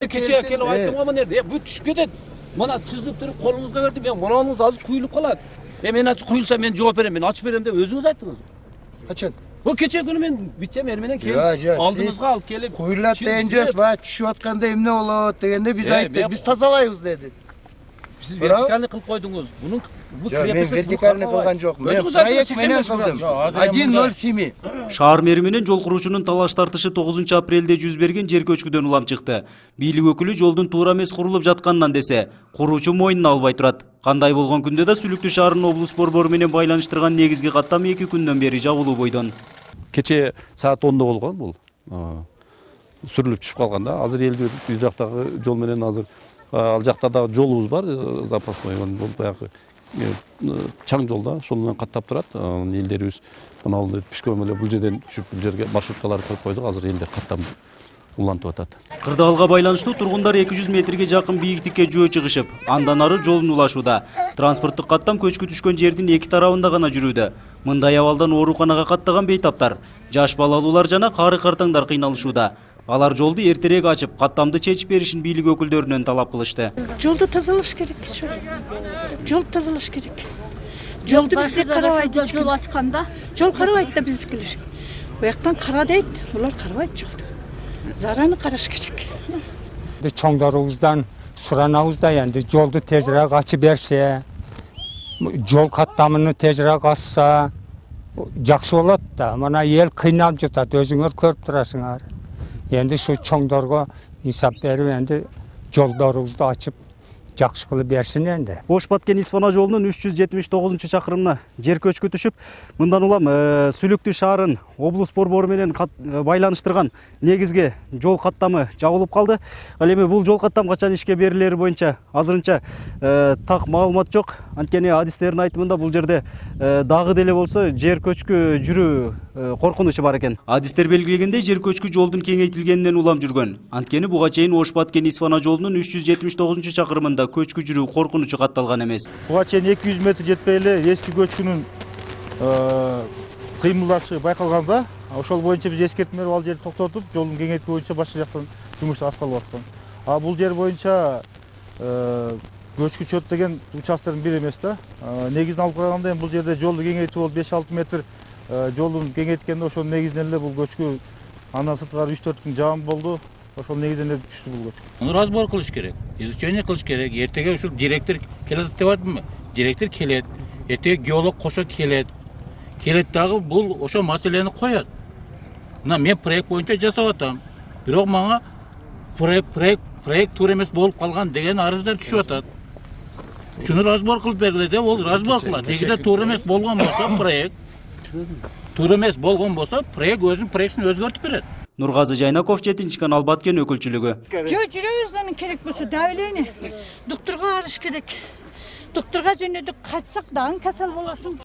Keçe kelip ayттım ama nerede? Bu düşüp ketedi. Mana çizikleri kolunuzda verdim. Ben mananız azı kuyulup kalat. Men açıp kuyulsa ben cevap berem, men açıp berem dep özünüz ayttınız. Kaçın? Bu keçe günü men bitçem ermenen kelip aldınızga alıp kelip kuyulat deyince düşüp atkanda emne olat degende biz ayttık. Biz tazalayız dedi. Siz vertikalni kılıp koydunuz. Bunun bu men vertikalni kılgan jokmун. Men proyekt menen kıldım. 107. Шаар мэри менен жол куруучунун талаш тартышы 9 апрелде жүз берген жер көчкүдөн улам чыкты. Бийлик өкүлү жолдун туура эмес курулуп жатканынан десе, куруучу моюнуна албай турат. Кандай болгон күндө да Сүлүктүү шаарынын облус борбору менен байланыштырган негизги каттам 2 күндөн бери жабылуу бойдон. Кече саат 10-да болгон бул. Сүрүлүп түшүп калганда, азыр элдин үй жактагы жол менен азыр ал жакта да жолубуз бар, запасной бул баягы чаң жолда, ошол менен каттап турат. Элдерибиз мына пешком эле бул жерден түшүп бул жерге маршруткаларды коюп койдук. Азыр элдер каттам улантып атат. Кырдаалга байланыштуу тургундар 200 метрге жакын бийиктикке жөө чыгышып, андан ары жолун улашууда. Транспорттук каттам көчкү түшкөн жердин эки тарабында гана жүрүүдө. Мындай абалдан ооруканага каттаган бейтаптар, жаш балалуулар жана кары картаңдар кыйналышууда. Алар жолду эртерээк ачып, каттамды чечип беришин бийлик өкүлдөрүнөн талап кылышты. Жолду тазалаш керек. Жол тазалаш керек. Жолду бизде карабайт. Жол ачканда. Жол карабайт да биздикилер. Буяктан кара дейт, улар карабайт жолду. Зараны караш керек. Чоңдорубуздан суранабыз да энди жолду тезирээк ачып берсе, жол каттамын тезирээк ачса жакшы болот да. Мына эл кыйналып жатат, өзүңөр көрүп турасыңар. Endi şu çoңдорго insap berip endi жолдорубузду ачып жакшы кылып берсин endi. Ош-Баткен-Исфана жолунун 379-чакырымына жер көчкү түшүп, мындан улам Сүлүктүү шаарын облус борбору менен байланыштырган негизги жол каттамы жабылып калды. Ал эми бул жол каттам качан ишке берилери боюнча азырынча так маалымат жок. Анткени адистердин айтымында бул жерде дагы деле болсо жер көчкү жүрүү коркунучу бар экен. Адистер белгилегендей жер көчкү жолдун кеңейтилгенинен улам жүргөн. Анткени буга чейин Ош-Баткен-Исфана жолунун 379-чакырымында көчкү жүрүү коркунучу катталган эмес. Буга чейин 200 метр жетпей эле эски көчкүнүн кыймылдашы байкалганда, ошол боюнча биз эскертме берип ал жерди токтотуп, жолдун кеңейтүү боюнча башка жактан жумуш аткарылып аткан. Бул жер боюнча көчкү чөт деген участкалардын бири эмес да. Негизин алып караганда бул жерде жолду кеңейтүү болуп 5-6 метр жолдун кеңейткенде ошонун негизинен эле бул көчкү андан сырткары 3-4 күн жаам болду. Ошол негизинен эле түштү бул көчкү. Муну разбор кылыш керек, изучение кылыш керек. Эртеге ушул директор келет деп айтымбы? Директор келет. Эртеге геолог кошо келет. Келет дагы бул ошо маселени коет. Мына мен проект боюнча жасап атам. Бирок мага проект туура эмес болуп калган деген арыздар түшүп атат. Шуну разбор кылып бергиле деп ол разбор кылат. Эгерде туура эмес болгон болсо проект өзүнүн проектин өзгөртүп берет. Нургазы Жайнаков, 7 канал Баткен өкүлчүлүгү. Жүрөбүздөн керек болсо давление доктурга барыш керек. Доктурга жөнөдүк кайтсак дагы касал болосуң.